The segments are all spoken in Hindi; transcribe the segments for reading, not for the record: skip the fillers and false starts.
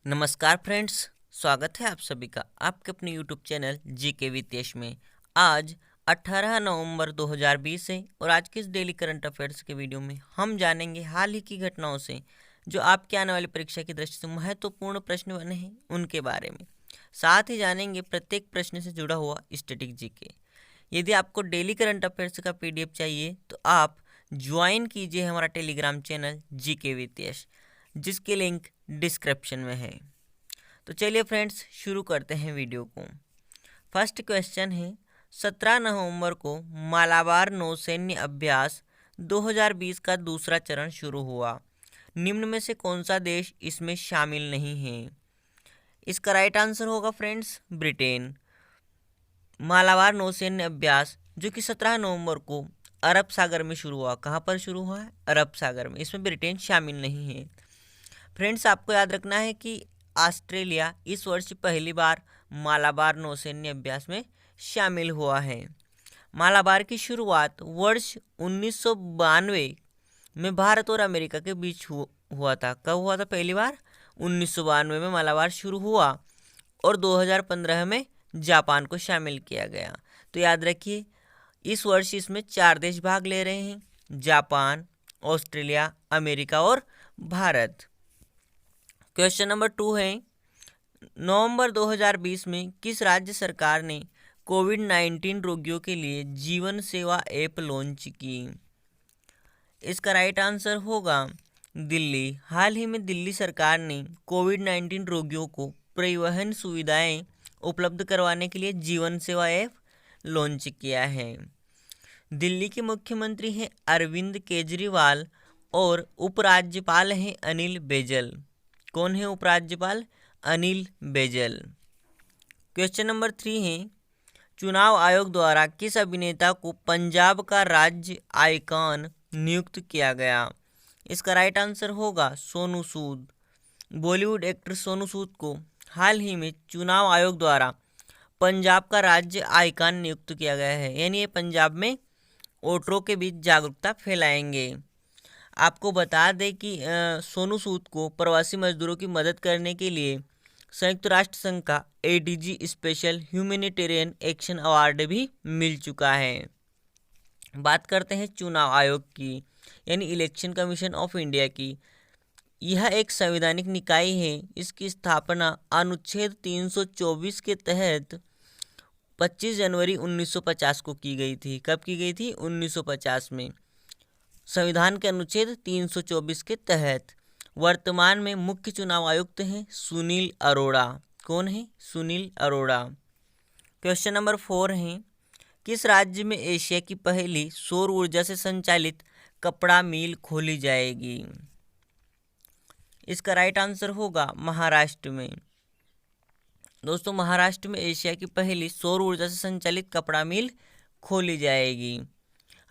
नमस्कार फ्रेंड्स, स्वागत है आप सभी का आपके अपने यूट्यूब चैनल जीके वितेश में। आज 18 नवंबर 2020 है और आज के इस डेली करंट अफेयर्स के वीडियो में हम जानेंगे हाल ही की घटनाओं से जो आपके आने वाली परीक्षा की दृष्टि से महत्वपूर्ण प्रश्न बने हैं उनके बारे में। साथ ही जानेंगे प्रत्येक प्रश्न से जुड़ा हुआ स्टैटिक जीके। यदि आपको डेली करंट अफेयर्स का पीडीएफ चाहिए तो आप ज्वाइन कीजिए हमारा टेलीग्राम चैनल जीके वितेश, जिसकी लिंक डिस्क्रिप्शन में है। तो चलिए फ्रेंड्स, शुरू करते हैं वीडियो को। फर्स्ट क्वेश्चन है, 17 नवंबर को मालाबार नौसैन्य अभ्यास 2020 का दूसरा चरण शुरू हुआ। निम्न में से कौन सा देश इसमें शामिल नहीं है? इसका राइट आंसर होगा फ्रेंड्स ब्रिटेन। मालाबार नौसैन्य अभ्यास जो कि 17 नवंबर को अरब सागर में शुरू हुआ। कहाँ पर शुरू हुआ है? अरब सागर में। इसमें ब्रिटेन शामिल नहीं है। फ्रेंड्स, आपको याद रखना है कि ऑस्ट्रेलिया इस वर्ष पहली बार मालाबार नौसैन्य अभ्यास में शामिल हुआ है। मालाबार की शुरुआत वर्ष 1992 में भारत और अमेरिका के बीच हुआ था। कब हुआ था पहली बार? 1992 में मालाबार शुरू हुआ और 2015 में जापान को शामिल किया गया। तो याद रखिए, इस वर्ष इसमें 4 देश भाग ले रहे हैं: जापान, ऑस्ट्रेलिया, अमेरिका और भारत। क्वेश्चन नंबर 2 है, नवंबर 2020 में किस राज्य सरकार ने कोविड-19 रोगियों के लिए जीवन सेवा ऐप लॉन्च की? इसका राइट आंसर होगा दिल्ली। हाल ही में दिल्ली सरकार ने कोविड-19 रोगियों को परिवहन सुविधाएं उपलब्ध करवाने के लिए जीवन सेवा ऐप लॉन्च किया है। दिल्ली के मुख्यमंत्री हैं अरविंद केजरीवाल और उपराज्यपाल हैं अनिल बैजल। कौन है उपराज्यपाल? अनिल बैजल। क्वेश्चन नंबर 3 है, चुनाव आयोग द्वारा किस अभिनेता को पंजाब का राज्य आइकॉन नियुक्त किया गया? इसका राइट आंसर होगा सोनू सूद। बॉलीवुड एक्टर सोनू सूद को हाल ही में चुनाव आयोग द्वारा पंजाब का राज्य आइकॉन नियुक्त किया गया है। यानी ये पंजाब में वोटरों के बीच जागरूकता फैलाएंगे। आपको बता दें कि सोनू सूद को प्रवासी मजदूरों की मदद करने के लिए संयुक्त राष्ट्र संघ का ADG special humanitarian action award भी मिल चुका है। बात करते हैं चुनाव आयोग की, यानी इलेक्शन कमीशन ऑफ इंडिया की। यह एक संवैधानिक निकाय है। इसकी स्थापना अनुच्छेद 324 के तहत 25 जनवरी 1950 को की गई थी। कब की गई थी? 1950 में, संविधान के अनुच्छेद 324 के तहत। वर्तमान में मुख्य चुनाव आयुक्त हैं सुनील अरोड़ा। कौन है? सुनील अरोड़ा। क्वेश्चन नंबर 4 है, किस राज्य में एशिया की पहली सौर ऊर्जा से संचालित कपड़ा मिल खोली जाएगी? इसका राइट आंसर होगा महाराष्ट्र में। दोस्तों, महाराष्ट्र में एशिया की पहली सौर ऊर्जा से संचालित कपड़ा मिल खोली जाएगी।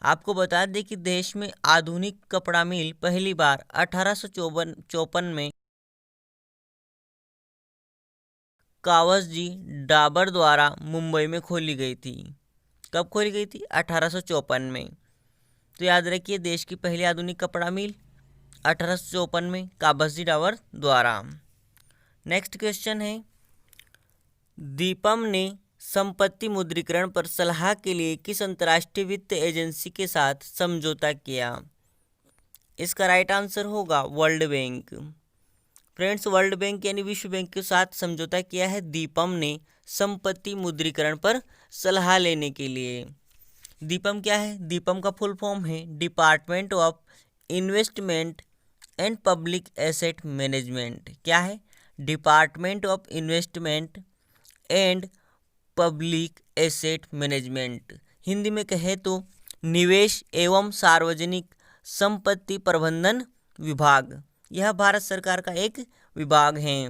आपको बता दें कि देश में आधुनिक कपड़ा मिल पहली बार 1854 में कावसजी डाबर द्वारा मुंबई में खोली गई थी। कब खोली गई थी? 1854 में। तो याद रखिए, देश की पहली आधुनिक कपड़ा मिल 1854 में कावसजी डाबर द्वारा। नेक्स्ट क्वेश्चन है, दीपम ने संपत्ति मुद्रीकरण पर सलाह के लिए किस अंतर्राष्ट्रीय वित्त एजेंसी के साथ समझौता किया? इसका राइट आंसर होगा world bank. Friends, world bank यानी विश्व बैंक के साथ समझौता किया है दीपम ने संपत्ति मुद्रीकरण पर सलाह लेने के लिए। दीपम क्या है? दीपम का फुल फॉर्म है department of investment and public asset management. क्या है? Department of investment and public asset management. Hindi में कहे तो निवेश एवं सार्वजनिक संपत्ति प्रबंधन विभाग। यह भारत सरकार का एक विभाग है।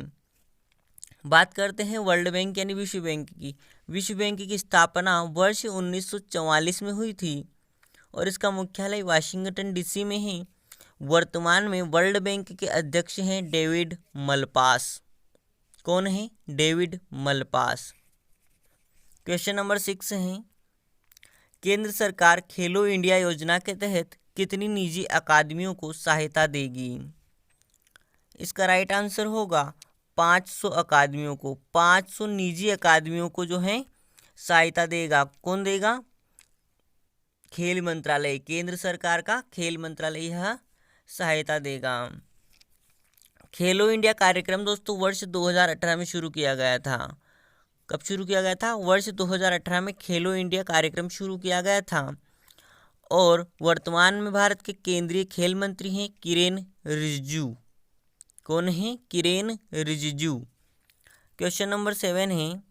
बात करते हैं वर्ल्ड बैंक यानी विश्व बैंक की। विश्व बैंक की स्थापना वर्ष 1944 में हुई थी और इसका मुख्यालय वाशिंगटन डीसी में है। वर्तमान में वर्ल्ड बैंक के अध्यक्ष हैं डेविड मलपास। कौन है? David Malpass. क्वेश्चन नंबर 6 है, केंद्र सरकार खेलो इंडिया योजना के तहत कितनी निजी अकादमियों को सहायता देगी? इसका राइट आंसर होगा 500 अकादमियों को, 500 निजी अकादमियों को जो है सहायता देगा। कौन देगा? खेल मंत्रालय, केंद्र सरकार का खेल मंत्रालय यह सहायता देगा। खेलो इंडिया कार्यक्रम दोस्तों वर्ष 2018 में शुरू किया गया था। कब शुरू किया गया था? वर्ष 2018 में खेलो इंडिया कार्यक्रम शुरू किया गया था। और वर्तमान में भारत के केंद्रीय खेल मंत्री हैं किरेन रिजिजू। कौन है? किरेन रिजिजू। क्वेश्चन नंबर 7 है,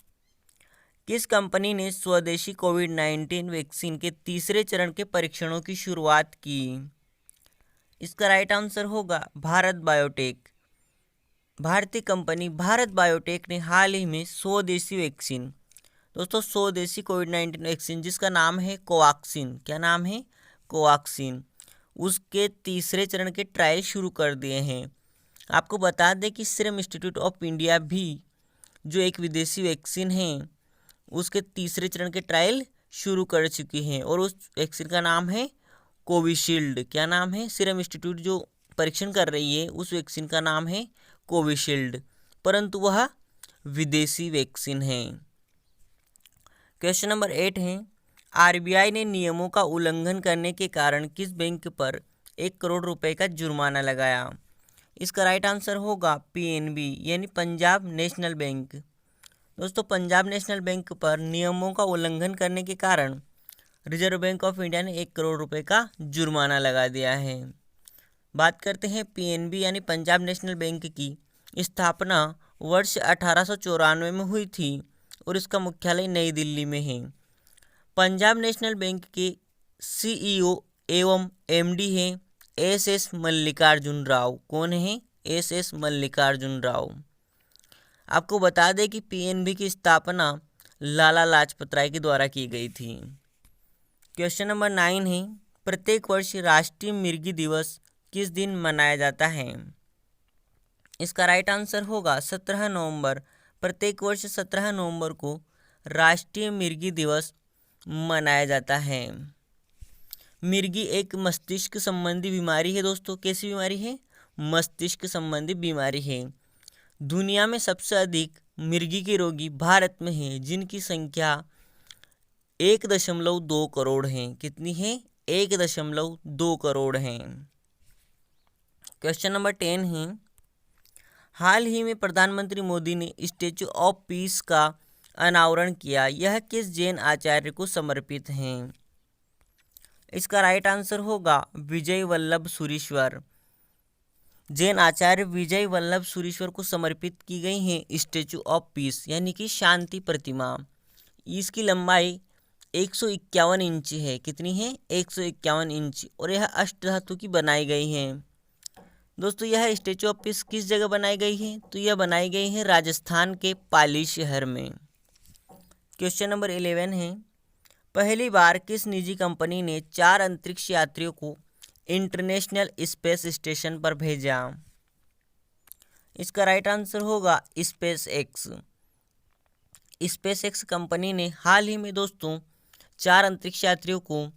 किस कंपनी ने स्वदेशी कोविड-19 वैक्सीन के तीसरे चरण के परीक्षणों की शुरुआत की? इसका राइट आंसर होगा भारत बायोटेक। भारतीय कंपनी भारत बायोटेक ने हाल ही में स्वदेशी वैक्सीन, दोस्तों स्वदेशी कोविड-19 वैक्सीन जिसका नाम है कोवैक्सीन, क्या नाम है? कोवैक्सीन, उसके तीसरे चरण के ट्रायल शुरू कर दिए हैं। आपको बता दें कि सीरम इंस्टीट्यूट ऑफ इंडिया भी जो एक विदेशी वैक्सीन है उसके तीसरे चरण के ट्रायल शुरू कर चुकी हैं और उस वैक्सीन का नाम है कोविशील्ड। क्या नाम है? सीरम इंस्टीट्यूट जो परीक्षण कर रही है उस वैक्सीन का नाम है कोविशील्ड, परंतु वह विदेशी वैक्सीन है। क्वेश्चन नंबर 8 है, आरबीआई ने नियमों का उल्लंघन करने के कारण किस बैंक पर 1 करोड़ रुपए का जुर्माना लगाया? इसका राइट आंसर होगा पीएनबी यानी पंजाब नेशनल बैंक। दोस्तों पंजाब नेशनल बैंक पर नियमों का उल्लंघन करने के कारण रिजर्व बैंक ऑफ इंडिया ने 1 करोड़ रुपए का जुर्माना लगा दिया है। बात करते हैं पीएनबी यानी पंजाब नेशनल बैंक की स्थापना वर्ष 1894 में हुई थी और इसका मुख्यालय नई दिल्ली में है। पंजाब नेशनल बैंक के सीईओ एवं एमडी हैं एस मल्लिकार्जुन राव। कौन है? एस मल्लिकार्जुन राव। आपको बता दें कि पीएनबी की स्थापना लाला लाजपत राय के द्वारा की गई थी। क्वेश्चन नंबर 9 है, प्रत्येक वर्ष राष्ट्रीय मिर्गी दिवस किस दिन मनाया जाता है? इसका राइट आंसर होगा 17 नवंबर। प्रत्येक वर्ष 17 नवंबर को राष्ट्रीय मिर्गी दिवस मनाया जाता है। मिर्गी एक मस्तिष्क संबंधी बीमारी है दोस्तों। कैसी बीमारी है? मस्तिष्क संबंधी बीमारी है। दुनिया में सबसे अधिक मिर्गी के रोगी भारत में हैं जिनकी संख्या 1.2 करोड़ है। कितनी है? 1.2 करोड़ हैं। क्वेश्चन नंबर 10 है, हाल ही में प्रधानमंत्री मोदी ने स्टैचू ऑफ पीस का अनावरण किया, यह किस जैन आचार्य को समर्पित है? इसका राइट आंसर होगा विजय वल्लभ सुरीश्वर। जैन आचार्य विजय वल्लभ सुरीश्वर को समर्पित की गई है स्टैचू ऑफ पीस यानी कि शांति प्रतिमा। इसकी लंबाई 151 इंच है। कितनी है? 151 इंच और यह अष्टधातु की बनाई गई है। दोस्तों यह स्टैचू ऑफ पीस किस जगह बनाई गई है? तो यह बनाई गई है राजस्थान के पाली शहर में। क्वेश्चन नंबर 11 है, पहली बार किस निजी कंपनी ने 4 अंतरिक्ष यात्रियों को इंटरनेशनल स्पेस स्टेशन पर भेजा? इसका राइट आंसर होगा space x. Space x company ने हाल ही में दोस्तों 4 अंतरिक्ष यात्रियों को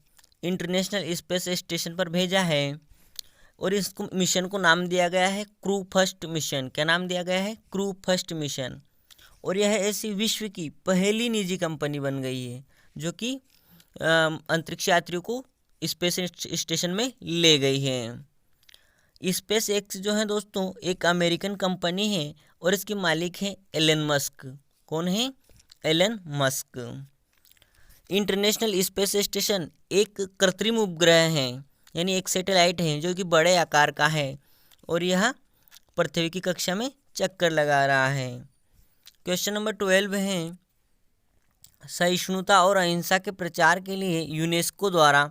इंटरनेशनल स्पेस स्टेशन पर भेजा है और इस मिशन को नाम दिया गया है क्रू फर्स्ट मिशन। क्या नाम दिया गया है? Crew first mission. और यह ऐसी विश्व की पहली निजी कंपनी बन गई है जो कि अंतरिक्ष यात्रियों को स्पेस स्टेशन में ले गई है। स्पेस एक्स जो है दोस्तों एक अमेरिकन कंपनी है और इसके मालिक हैं एलन मस्क। कौन है? Elon Musk. International space station एक कृत्रिम उपग्रह है यानी एक सैटेलाइट है जो कि बड़े आकार का है और यह पृथ्वी की कक्षा में चक्कर लगा रहा है। क्वेश्चन नंबर 12 है, सहिष्णुता और अहिंसा के प्रचार के लिए यूनेस्को द्वारा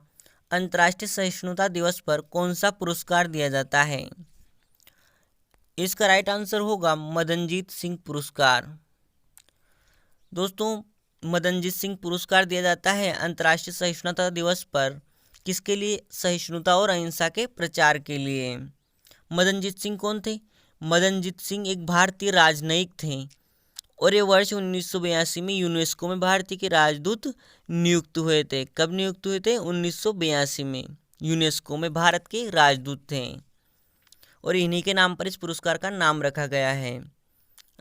अंतर्राष्ट्रीय सहिष्णुता दिवस पर कौन सा पुरस्कार दिया जाता है? इसका राइट आंसर होगा मदनजीत सिंह पुरस्कार। दोस्तों मदनजीत सिंह पुरस्कार दिया जाता है अंतर्राष्ट्रीय सहिष्णुता दिवस पर। किसके लिए? सहिष्णुता और अहिंसा के प्रचार के लिए। मदनजीत सिंह कौन थे? मदनजीत सिंह एक भारतीय राजनयिक थे और ये वर्ष 1982 में यूनेस्को में भारतीय के राजदूत नियुक्त हुए थे। कब नियुक्त हुए थे? 1982 में यूनेस्को में भारत के राजदूत थे और इन्हीं के नाम पर इस पुरस्कार का नाम रखा गया है।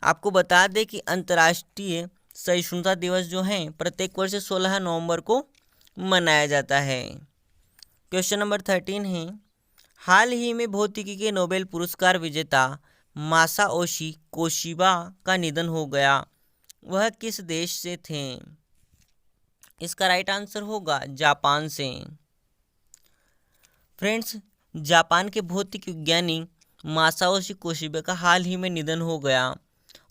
आपको बता दें कि अंतर्राष्ट्रीय सहिष्णुता दिवस जो है प्रत्येक वर्ष 16 नवंबर को मनाया जाता है। क्वेश्चन नंबर 13 है, हाल ही में भौतिकी के नोबेल पुरस्कार विजेता मासाओशी कोशिबा का निधन हो गया, वह किस देश से थे? इसका राइट आंसर होगा जापान से। फ्रेंड्स, जापान के भौतिक विज्ञानी मासाओशी कोशिबा का हाल ही में निधन हो गया।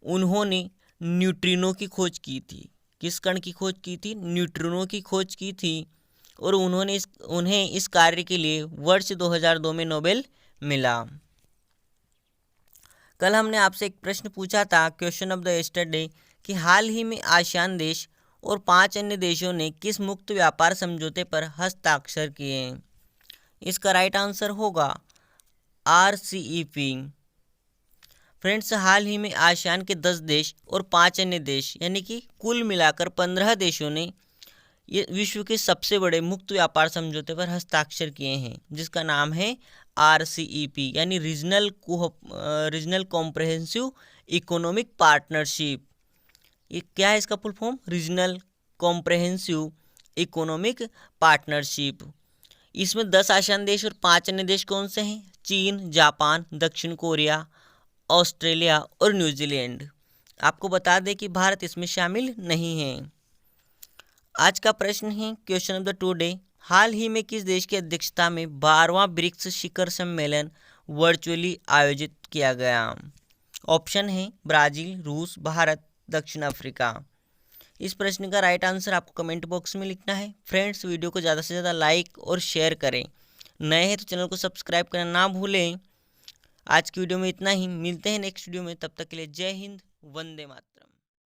उन्होंने न्यूट्रिनो की खोज की थी। किस कण की खोज की थी? न्यूट्रिनो की खोज की थी और उन्हें इस कार्य के लिए वर्ष 2002 में नोबेल मिला। कल हमने आपसे एक प्रश्न पूछा था, क्वेश्चन ऑफ द यस्टरडे, कि हाल ही में आसियान देश और 5 अन्य देशों ने किस मुक्त व्यापार समझौते पर हस्ताक्षर किए? इसका राइट आंसर होगा RCEP। फ्रेंड्स, हाल ही में आसियान के 10 देश और 5 अन्य देश यानी कि कुल मिलाकर 15 देशों ने ये विश्व के सबसे बड़े मुक्त व्यापार समझौते पर हस्ताक्षर किए हैं, जिसका नाम है RCEP यानी रीजनल कॉम्प्रहेंसिव इकोनॉमिक पार्टनरशिप। ये क्या है इसका full form? Regional comprehensive economic partnership. इसमें 10 आसियान देश और 5 अन्य देश कौन से हैं? चीन, जापान, दक्षिण कोरिया, ऑस्ट्रेलिया और न्यूजीलैंड। आपको बता दें कि भारत इसमें शामिल नहीं है। आज का प्रश्न है, क्वेश्चन ऑफ द टुडे, हाल ही में किस देश की अध्यक्षता में 12वां ब्रिक्स शिखर सम्मेलन वर्चुअली आयोजित किया गया? ऑप्शन है ब्राजील, रूस, भारत, दक्षिण अफ्रीका। इस प्रश्न का राइट आंसर आपको कमेंट बॉक्स में लिखना है। फ्रेंड्स, वीडियो को ज़्यादा से ज़्यादा लाइक और शेयर करें। नए हैं तो चैनल को सब्सक्राइब करना ना भूलें। आज की वीडियो में इतना ही, मिलते हैं नेक्स्ट वीडियो में, तब तक के लिए जय हिंद, वंदे मातरम।